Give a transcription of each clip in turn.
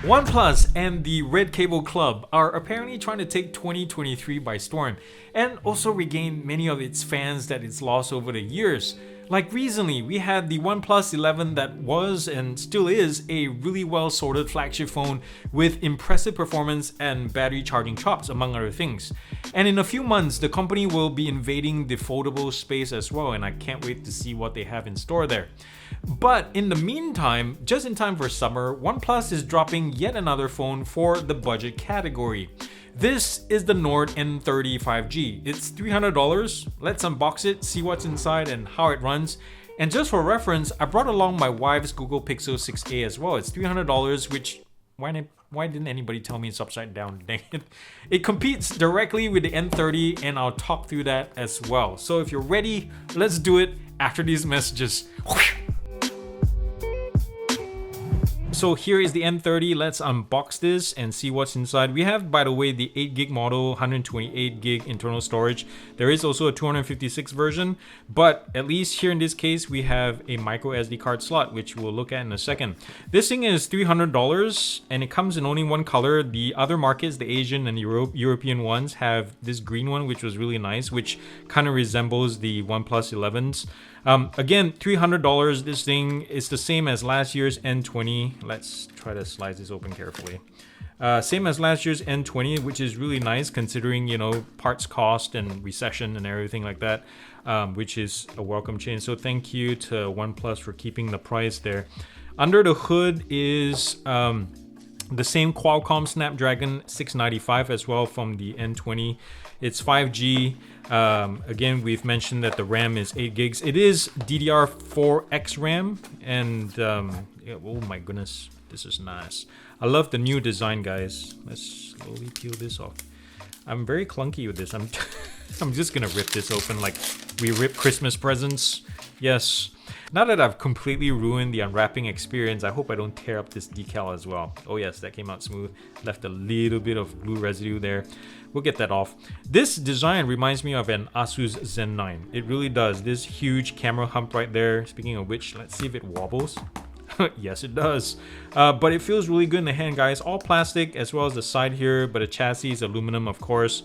OnePlus and the Red Cable Club are apparently trying to take 2023 by storm and also regain many of its fans that it's lost over the years. Like recently, we had the OnePlus 11 that was and still is a really well sorted flagship phone with impressive performance and battery charging chops, among other things. And in a few months, the company will be invading the foldable space as well, and I can't wait to see what they have in store there. But in the meantime, just in time for summer, OnePlus is dropping yet another phone for the budget category. This is the Nord N30 5G. It's $300. Let's unbox it, see what's inside and how it runs. And just for reference, I brought along my wife's Google Pixel 6a as well. It's $300, which why didn't anybody tell me it's upside down? Dang it. It competes directly with the N30 and I'll talk through that as well. So if you're ready, let's do it after these messages. So here is the N30. Let's unbox this and see what's inside. We have, by the way, the 8GB model, 128GB internal storage. There is also a 256 version, but at least here in this case, we have a micro SD card slot, which we'll look at in a second. This thing is $300 and it comes in only one color. The other markets, the Asian and European ones, have this green one, which was really nice, which kind of resembles the OnePlus 11s. Again, $300. This thing is the same as last year's N20. Let's try to slice this open carefully. Same as last year's N20, which is really nice considering, you know, parts cost and recession and everything like that, which is a welcome change. So thank you to OnePlus for keeping the price there. Under the hood is the same Qualcomm Snapdragon 695 as well from the N20. It's 5G. Again, we've mentioned that the RAM is 8 gigs. It is DDR4X RAM, and yeah, oh my goodness, this is nice. I love the new design, guys. Let's slowly peel this off. I'm very clunky with this. I'm just gonna rip this open like we rip Christmas presents. Yes. Now that I've completely ruined the unwrapping experience, I hope I don't tear up this decal as well. Oh yes, that came out smooth. Left a little bit of glue residue there. We'll get that off. This design reminds me of an Asus Zen 9. It really does. This huge camera hump right there. Speaking of which, let's see if it wobbles. Yes, it does. But it feels really good in the hand, guys. All plastic as well as the side here, but the chassis is aluminum, of course.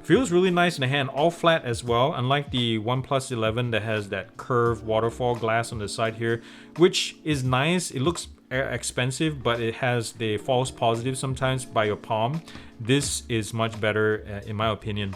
Feels really nice in the hand, all flat as well, unlike the OnePlus 11 that has that curved waterfall glass on the side here, which is nice. It looks expensive, but it has the false positive sometimes by your palm. This is much better in my opinion.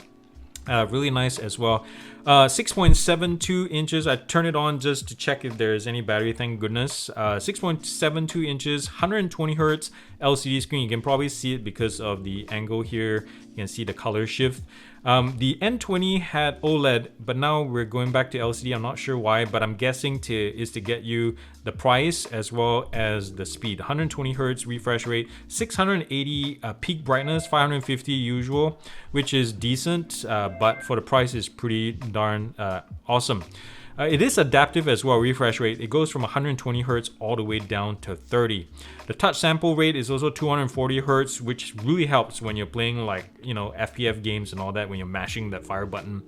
Really nice as well. 6.72 inches. I turned it on just to check if there's any battery, thank goodness. 6.72 inches, 120 hertz LCD screen. You can probably see it because of the angle here. You can see the color shift. The N20 had OLED, but now we're going back to LCD. I'm not sure why, but I'm guessing is to get you the price as well as the speed. 120 hertz refresh rate, 680 peak brightness, 550 usual, which is decent, but for the price is pretty darn awesome. It is adaptive as well, refresh rate. It goes from 120 hertz all the way down to 30. The touch sample rate is also 240 hertz, which really helps when you're playing like, you know, FPF games and all that, when you're mashing that fire button.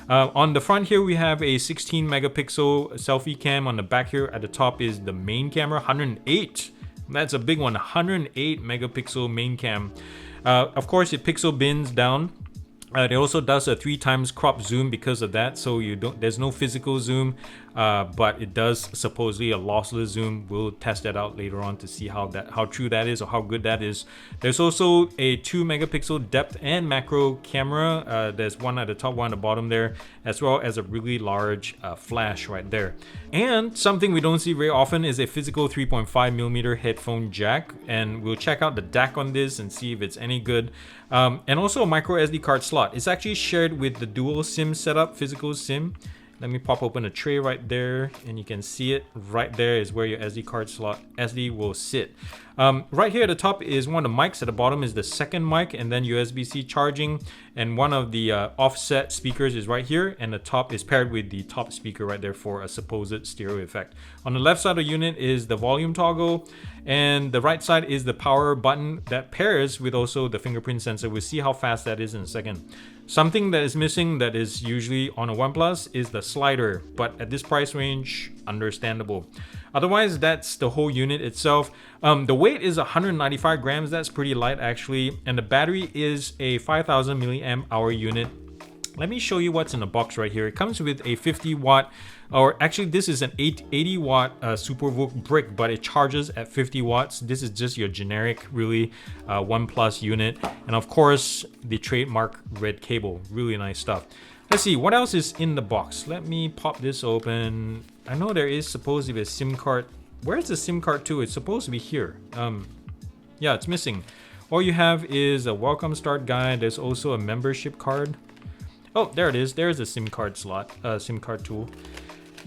On the front here, we have a 16 megapixel selfie cam. On the back here at the top is the main camera, 108. That's a big one, 108 megapixel main cam. Of course, it pixel bins down. It also does a 3x crop zoom because of that, so there's no physical zoom, but it does supposedly a lossless zoom. We'll test that out later on to see how true that is or how good that is. There's also a 2 megapixel depth and macro camera. There's one at the top, one at the bottom there, as well as a really large flash right there. And something we don't see very often is a physical 3.5mm headphone jack, and we'll check out the DAC on this and see if it's any good. And also a micro SD card slot. It's actually shared with the dual SIM setup, physical SIM. Let me pop open a tray right there, and you can see it right there is where your SD card slot SD will sit. Right here at the top is one of the mics. At the bottom is the second mic, and then USB-C charging, and one of the offset speakers is right here, and the top is paired with the top speaker right there for a supposed stereo effect. On the left side of the unit is the volume toggle, and the right side is the power button that pairs with also the fingerprint sensor. We'll see how fast that is in a second. Something that is missing that is usually on a OnePlus is the slider, but at this price range, understandable. Otherwise, that's the whole unit itself. The weight is 195 grams. That's pretty light actually. And the battery is a 5000 milliamp hour unit. Let me show you what's in the box right here. It comes with a 50 watt, or actually this is an 80 watt SuperVOOC brick, but it charges at 50 watts. This is just your generic, really, OnePlus unit. And of course, the trademark red cable. Really nice stuff. Let's see, what else is in the box? Let me pop this open. I know there is supposed to be a SIM card. Where's the SIM card to? It's supposed to be here. Yeah, it's missing. All you have is a welcome start guide. There's also a membership card. Oh, there it is. There's a SIM card slot, SIM card tool.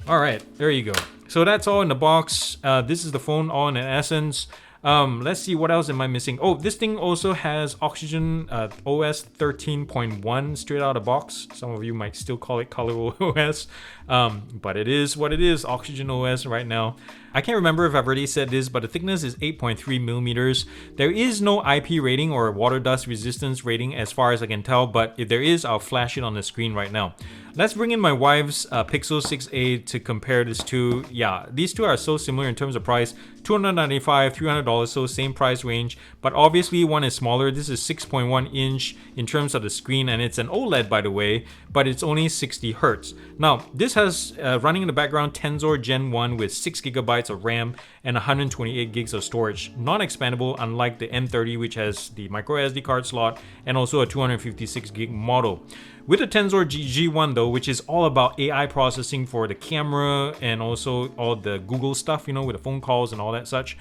All right, there you go. So that's all in the box. This is the phone all in essence. Let's see, what else am I missing? Oh, this thing also has Oxygen OS 13.1 straight out of the box. Some of you might still call it Color OS, but it is what it is, Oxygen OS right now. I can't remember if I've already said this, but the thickness is 8.3 millimeters. There is no IP rating or water dust resistance rating as far as I can tell, but if there is, I'll flash it on the screen right now. Let's bring in my wife's Pixel 6a to compare this to. Yeah, these two are so similar in terms of price. $295, $300, so same price range. But obviously one is smaller. This is 6.1 inch in terms of the screen, and it's an OLED by the way, but it's only 60 Hertz. Now, this has running in the background Tensor Gen 1 with 6 gigabytes of RAM and 128 gigs of storage. Non-expandable, unlike the N30, which has the micro SD card slot and also a 256 gig model. With the Tensor G1 though, which is all about AI processing for the camera and also all the Google stuff, you know, with the phone calls and all that such.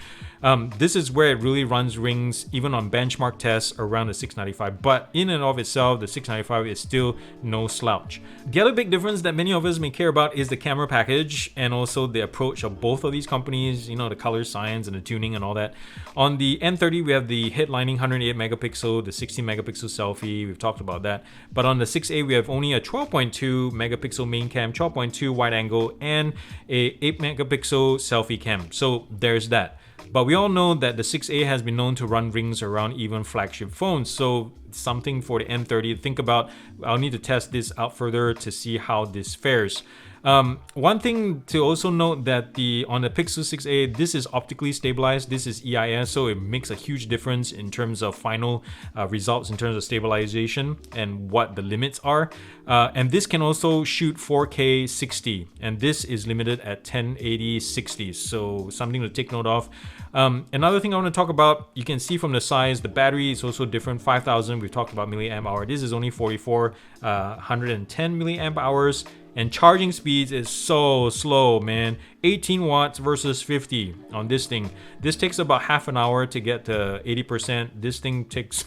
This is where it really runs rings, even on benchmark tests around the 695. But in and of itself, the 695 is still no slouch. The other big difference that many of us may care about is the camera package and also the approach of both of these companies, you know, the color science and the tuning and all that. On the N30, we have the headlining 108 megapixel, the 16 megapixel selfie. We've talked about that. But on the 6A, we have only a 12.2 megapixel main cam, 12.2 wide angle, and a 8 megapixel selfie cam. So there's that. But we all know that the 6A has been known to run rings around even flagship phones. So something for the N30 to think about. I'll need to test this out further to see how this fares. One thing to also note that on the Pixel 6a, this is optically stabilized. This is EIS, so it makes a huge difference in terms of final results in terms of stabilization and what the limits are. And this can also shoot 4K 60, and this is limited at 1080 60. So something to take note of. Another thing I want to talk about, you can see from the size, the battery is also different. 5000, we've talked about milliamp hour. This is only 110 milliamp hours. And charging speeds is so slow, man. 18 watts versus 50 on this thing. This takes about half an hour to get to 80%. This thing takes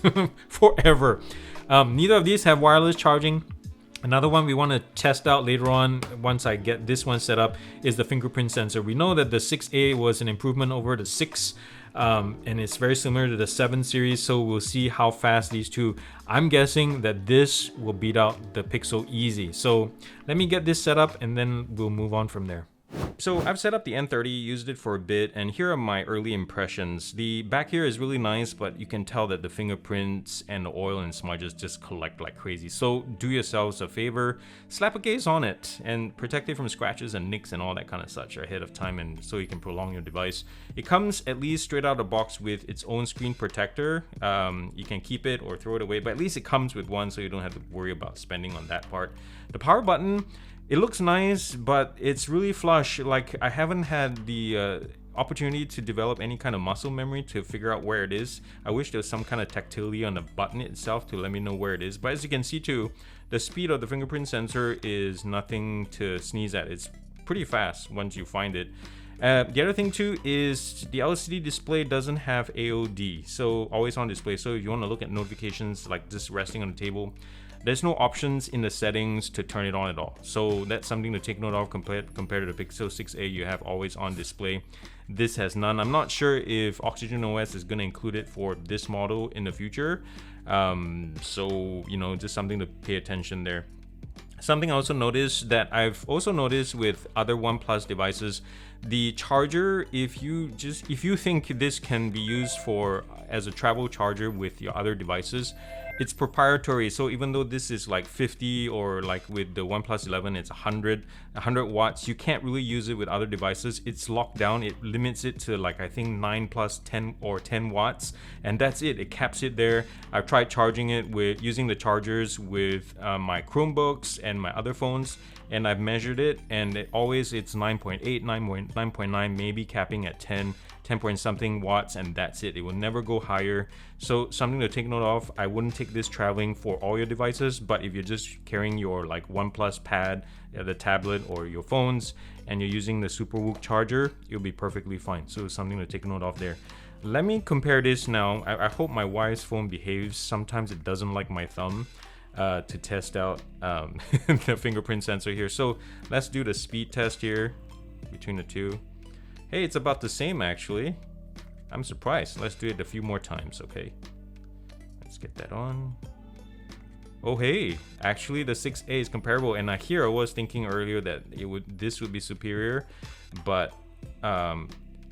forever. Neither of these have wireless charging. Another one we want to test out later on, once I get this one set up, is the fingerprint sensor. We know that the 6A was an improvement over the 6, and it's very similar to the 7 series, so we'll see how fast these two. I'm guessing that this will beat out the Pixel easy. So let me get this set up and then we'll move on from there. So I've set up the N30, used it for a bit, and here are my early impressions. The back here is really nice, but you can tell that the fingerprints and the oil and smudges just collect like crazy. So do yourselves a favor, slap a case on it and protect it from scratches and nicks and all that kind of such ahead of time, and so you can prolong your device. It comes at least straight out of the box with its own screen protector. You can keep it or throw it away, but at least it comes with one, so you don't have to worry about spending on that part. The power button, it looks nice, but it's really flush. Like, I haven't had the opportunity to develop any kind of muscle memory to figure out where it is. I wish there was some kind of tactility on the button itself to let me know where it is. But as you can see too, the speed of the fingerprint sensor is nothing to sneeze at. It's pretty fast once you find it. The other thing too is the LCD display doesn't have AOD, so always on display. So if you want to look at notifications like just resting on the table, there's no options in the settings to turn it on at all. So that's something to take note of compared to the Pixel 6a. You have always on display. This has none. I'm not sure if Oxygen OS is going to include it for this model in the future. So, you know, just something to pay attention there. Something I also noticed that I've also noticed with other OnePlus devices, the charger, if you think this can be used as a travel charger with your other devices, it's proprietary. So even though this is like 50, or like with the OnePlus 11 it's 100 watts, you can't really use it with other devices. It's locked down. It limits it to like, I think 9 plus 10 or 10 watts, and that's it. It caps it there. I've tried charging it with using the chargers with my Chromebooks and my other phones, and I've measured it, and it's 9.8, 9.9, maybe capping at 10 point something watts, and that's it. It will never go higher. So something to take note of. I wouldn't take this traveling for all your devices, but if you're just carrying your like OnePlus Pad, the tablet, or your phones, and you're using the SuperWOOC charger, you'll be perfectly fine. So something to take note of there. Let me compare this now. I hope my wife's phone behaves. Sometimes it doesn't like my thumb to test out the fingerprint sensor here. So let's do the speed test here between the two. Hey, it's about the same actually. I'm surprised. Let's do it a few more times, okay? Let's get that on. Oh hey, actually the 6A is comparable, and here I was thinking earlier that this would be superior, but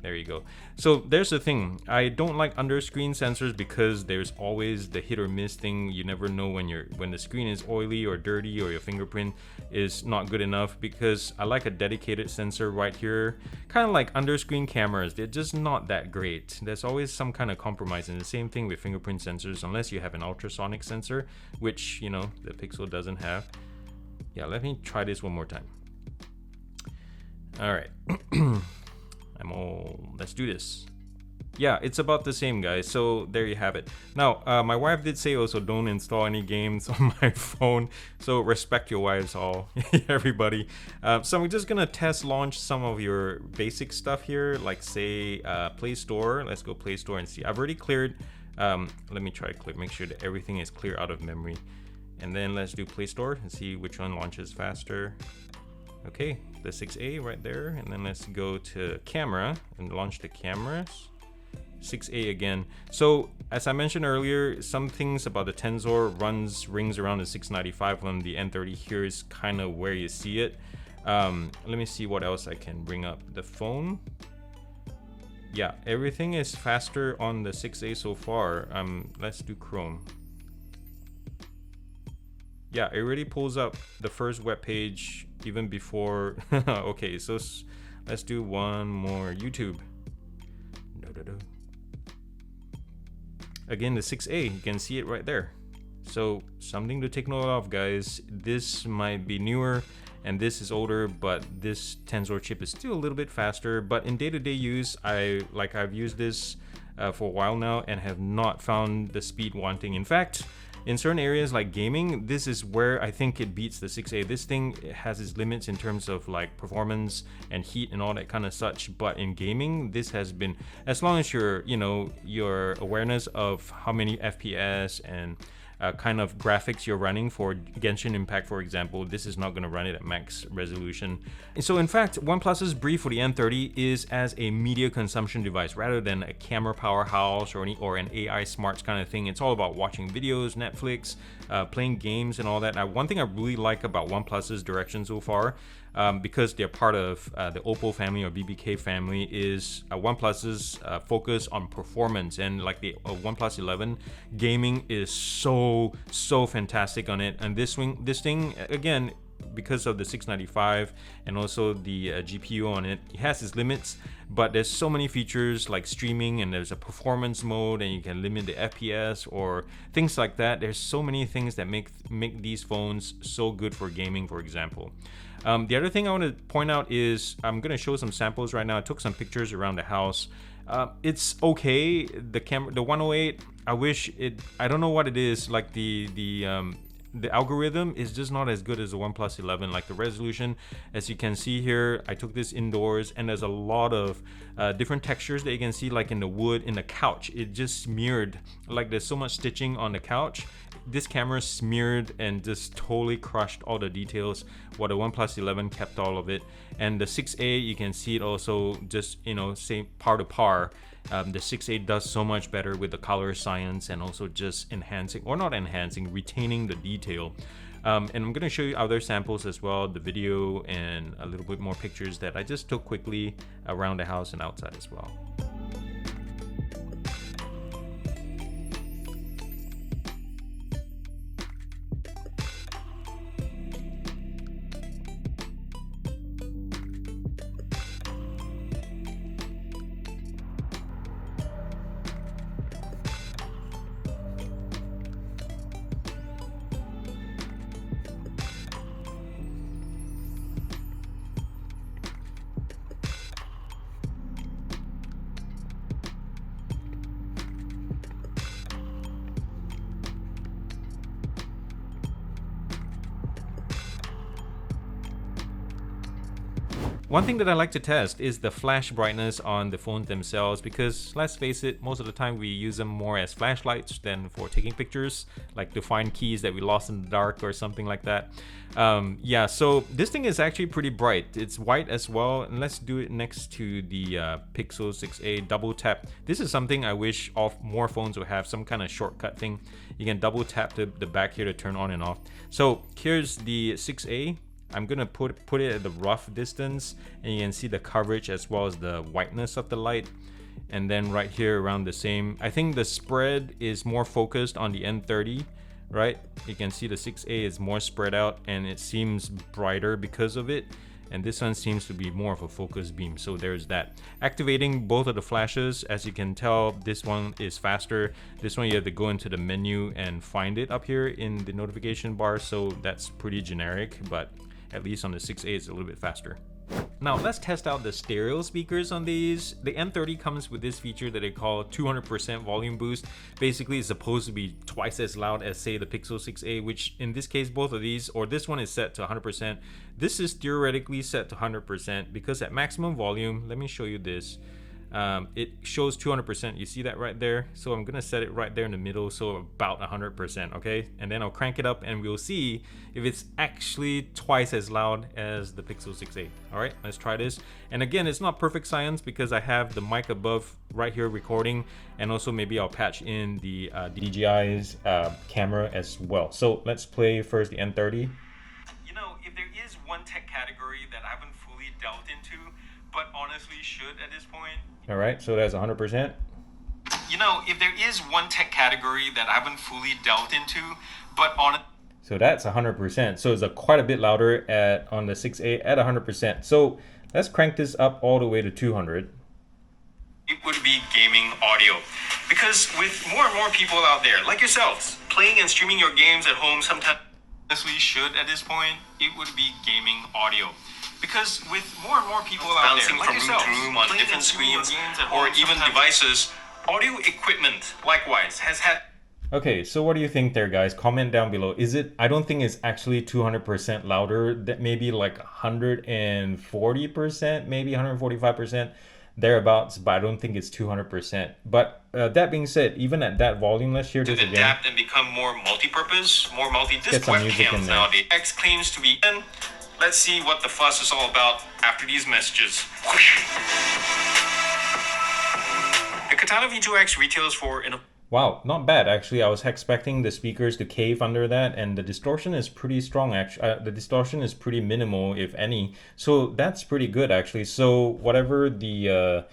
there you go. So there's the thing. I don't like under screen sensors because there's always the hit or miss thing. You never know when the screen is oily or dirty, or your fingerprint is not good enough, because I like a dedicated sensor right here. Kind of like under screen cameras, they're just not that great. There's always some kind of compromise, and the same thing with fingerprint sensors, unless you have an ultrasonic sensor, which, you know, the Pixel doesn't have. Yeah, let me try this one more time. All right. Let's do this. Yeah, it's about the same, guys. So there you have it. Now, my wife did say also don't install any games on my phone. So respect your wives, all everybody. So I'm just gonna test launch some of your basic stuff here, like say Play Store. Let's go Play Store and see. I've already cleared. Let me try to make sure that everything is clear out of memory, and then let's do Play Store and see which one launches faster. Okay, the 6A right there, and then let's go to camera and launch the cameras. 6A again. So as I mentioned earlier, some things about the Tensor rings around the 695 on the N30. Here is kind of where you see it. Let me see what else I can bring up. The phone. Yeah, everything is faster on the 6A so far. Let's do Chrome. Yeah, it already pulls up the first web page even before. Okay, so let's do one more. YouTube. Again, the 6A, you can see it right there. So something to take note of, guys. This might be newer and this is older, but this Tensor chip is still a little bit faster. But in day-to-day use, I've used this for a while now and have not found the speed wanting. In fact, in certain areas like gaming, this is where I think it beats the 6A. This thing has its limits in terms of like performance and heat and all that kind of such. But in gaming, this has been, as long as your awareness of how many FPS and kind of graphics you're running for Genshin Impact, for example, this is not going to run it at max resolution. And so in fact, OnePlus's brief for the N30 is as a media consumption device rather than a camera powerhouse or an AI smarts kind of thing. It's all about watching videos, Netflix, playing games and all that. Now, one thing I really like about OnePlus's direction so far, because they're part of the Oppo family or BBK family, is OnePlus's focus on performance. And like the OnePlus 11, gaming is so fantastic on it. And this thing again, because of the 695 and also the GPU on it, it has its limits, but there's so many features like streaming, and there's a performance mode, and you can limit the FPS or things like that. There's so many things that make these phones so good for gaming, for example. The other thing I want to point out is I'm going to show some samples right now. I took some pictures around the house. It's okay. The camera, the 108, I don't know what it is, like the algorithm is just not as good as the OnePlus 11. Like the resolution, as you can see here, I took this indoors, and there's a lot of different textures that you can see, like in the wood, in the couch. It just smeared, like there's so much stitching on the couch. This camera smeared and just totally crushed all the details, while the OnePlus 11 kept all of it. And the 6A, you can see it also just, same par to par. The 6A does so much better with the color science and also just retaining the detail. And I'm going to show you other samples as well, the video and a little bit more pictures that I just took quickly around the house and outside as well. One thing that I like to test is the flash brightness on the phones themselves, because let's face it, most of the time we use them more as flashlights than for taking pictures, like to find keys that we lost in the dark or something like that. Yeah, so this thing is actually pretty bright. It's white as well, and let's do it next to the Pixel 6a double tap. This is something I wish more phones would have, some kind of shortcut thing. You can double tap the back here to turn on and off. So here's the 6a. I'm gonna put it at the rough distance, and you can see the coverage as well as the whiteness of the light. And then right here around the same, I think the spread is more focused on the N30, right? You can see the 6a is more spread out and it seems brighter because of it. And this one seems to be more of a focus beam, so there's that. Activating both of the flashes, as you can tell, this one is faster. This one you have to go into the menu and find it up here in the notification bar, so that's pretty generic, but at least on the 6a it's a little bit faster. Now let's test out the stereo speakers on these. The N30 comes with this feature that they call 200% volume boost. Basically it's supposed to be twice as loud as, say, the Pixel 6a, which in this case both of these, or this one is set to 100%. This is theoretically set to 100% because at maximum volume, let me show you this. It shows 200%. You see that right there? So I'm gonna set it right there in the middle, so about 100%. Okay, and then I'll crank it up and we'll see if it's actually twice as loud as the Pixel 6a. All right, let's try this. And again, it's not perfect science because I have the mic above right here recording, and also maybe I'll patch in the DJI's camera as well. So let's play first the N30. You know, if there is one tech category that I haven't fully delved into, but honestly should at this point. All right, so that's 100%. You know, if there is one tech category that I haven't fully delved into, but so that's 100%. So it's quite a bit louder on the 6a at 100%. So let's crank this up all the way to 200. It would be gaming audio, because with more and more people out there like yourselves playing and streaming your games at home, sometimes honestly should at this point, it would be gaming audio. Because with more and more people out there, like yourself, from room to room on different screens or even devices, audio equipment likewise has had. Okay, so what do you think there, guys? Comment down below. Is it? I don't think it's actually 200% louder. That maybe like 140%, maybe 145%, thereabouts. But I don't think it's 200%. But that being said, even at that volume, let's hear this again. Adapt and become more multi-purpose, more multi-disc webcams nowadays. X claims to be. Let's see what the fuss is all about after these messages. The Katana V2X retails for... Wow, not bad actually. I was expecting the speakers to cave under that, and the distortion is pretty strong actually. The distortion is pretty minimal, if any. So that's pretty good actually. So whatever the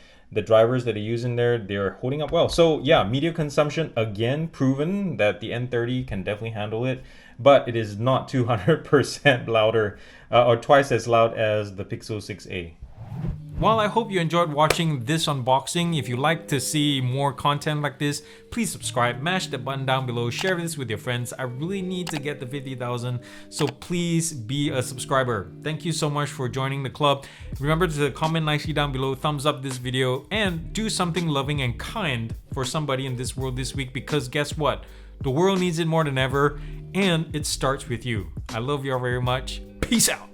drivers that they use in there, they're holding up well. So yeah, media consumption, again, proven that the N30 can definitely handle it, but it is not 200% louder or twice as loud as the Pixel 6a. Well, I hope you enjoyed watching this unboxing. If you'd like to see more content like this, please subscribe, mash the button down below, share this with your friends. I really need to get to 50,000, so please be a subscriber. Thank you so much for joining the club. Remember to comment nicely down below, thumbs up this video, and do something loving and kind for somebody in this world this week, because guess what? The world needs it more than ever, and it starts with you. I love you all very much. Peace out.